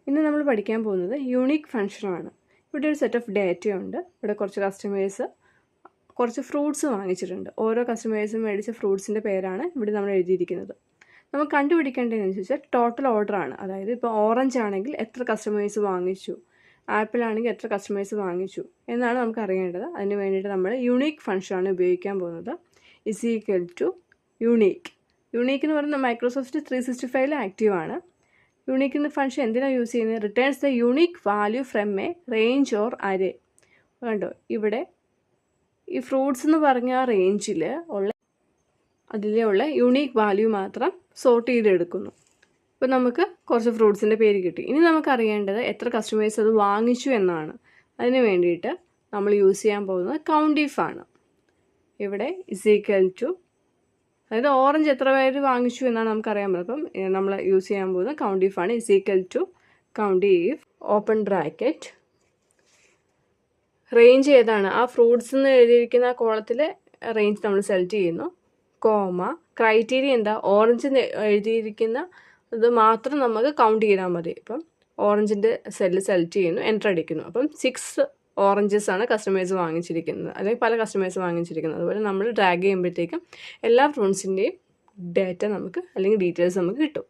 ഇന്ന് നമ്മൾ പഠിക്കാൻ പോകുന്നത് യൂണിക് ഫംഗ്ഷനാണ്. ഇവിടെ ഒരു സെറ്റ് ഓഫ് ഡേറ്റയുണ്ട്. ഇവിടെ കുറച്ച് കസ്റ്റമേഴ്സ് കുറച്ച് ഫ്രൂട്ട്സ് വാങ്ങിച്ചിട്ടുണ്ട്. ഓരോ കസ്റ്റമേഴ്സും മേടിച്ച ഫ്രൂട്ട്സിൻ്റെ പേരാണ് ഇവിടെ നമ്മൾ എഴുതിയിരിക്കുന്നത്. നമുക്ക് കണ്ടുപിടിക്കേണ്ടതെന്ന് ചോദിച്ചാൽ ടോട്ടൽ ഓർഡറാണ്. അതായത് ഇപ്പോൾ ഓറഞ്ച് ആണെങ്കിൽ എത്ര കസ്റ്റമേഴ്സ് വാങ്ങിച്ചു, ആപ്പിൾ ആണെങ്കിൽ എത്ര കസ്റ്റമേഴ്സ് വാങ്ങിച്ചു എന്നാണ് നമുക്ക് അറിയേണ്ടത്. അതിന് വേണ്ടിയിട്ട് നമ്മൾ യൂണിക് ഫംഗ്ഷനാണ് ഉപയോഗിക്കാൻ പോകുന്നത്. Is equal to unique. Unique എന്ന് പറയുന്നത് മൈക്രോസോഫ്റ്റ് 365 ആക്റ്റീവാണ്. യൂണിക് എന്ന ഫംഗ്ഷൻ എന്തിനാണ് യൂസ് ചെയ്യുന്നത്? Returns the unique value from a range or array. കണ്ടോ, ഇവിടെ ഈ ഫ്രൂട്ട്സ് എന്ന് പറഞ്ഞ ആ റേഞ്ചിൽ അതിലുള്ള യൂണിക് വാല്യൂ മാത്രം സോർട്ട് ചെയ്തെടുക്കുന്നു. ഇപ്പോൾ നമുക്ക് കുറച്ച് ഫ്രൂട്ട്സിൻ്റെ പേര് കിട്ടി. ഇനി നമുക്കറിയേണ്ടത് എത്ര കസ്റ്റമേഴ്സ് അത് വാങ്ങിച്ചു എന്നാണ്. അതിന് വേണ്ടിയിട്ട് നമ്മൾ യൂസ് ചെയ്യാൻ പോകുന്നത് കൗണ്ട് ഇഫ് ആണ്. ഇവിടെ ഇസ് ഈക്വൽ ടു, അതായത് ഓറഞ്ച് എത്ര പേര് വാങ്ങിച്ചു എന്നാണ് നമുക്കറിയാൻ പറ്റും. അപ്പം നമ്മൾ യൂസ് ചെയ്യാൻ പോകുന്നത് കൗണ്ട് ഇഫ് ആണ്. Is equal to count if open bracket, range ഏതാണ്, ആ ഫ്രൂട്ട്സ് എന്ന് എഴുതിയിരിക്കുന്ന ആ കോളത്തിലെ റേഞ്ച് നമ്മൾ സെലക്ട് ചെയ്യുന്നു, കോമ, ക്രൈറ്റീരിയ എന്താ, ഓറഞ്ച് എഴുതിയിരിക്കുന്ന ഇത് മാത്രം നമുക്ക് കൗണ്ട് ചെയ്താൽ മതി. ഇപ്പം ഓറഞ്ചിൻ്റെ സെല്ല് സെലക്ട് ചെയ്യുന്നു, എൻ്റർ അടിക്കുന്നു. അപ്പം 6 ഓറഞ്ചസ് ആണ് കസ്റ്റമേഴ്സ് വാങ്ങിച്ചിരിക്കുന്നത്, അല്ലെങ്കിൽ പല കസ്റ്റമേഴ്സ് വാങ്ങിച്ചിരിക്കുന്നത്. അതുപോലെ നമ്മൾ ഡ്രാഗ് ചെയ്യുമ്പോഴത്തേക്കും എല്ലാ ഫ്രൂട്ട്സിൻ്റെയും ഡേറ്റ നമുക്ക് അല്ലെങ്കിൽ ഡീറ്റെയിൽസ് നമുക്ക് കിട്ടും.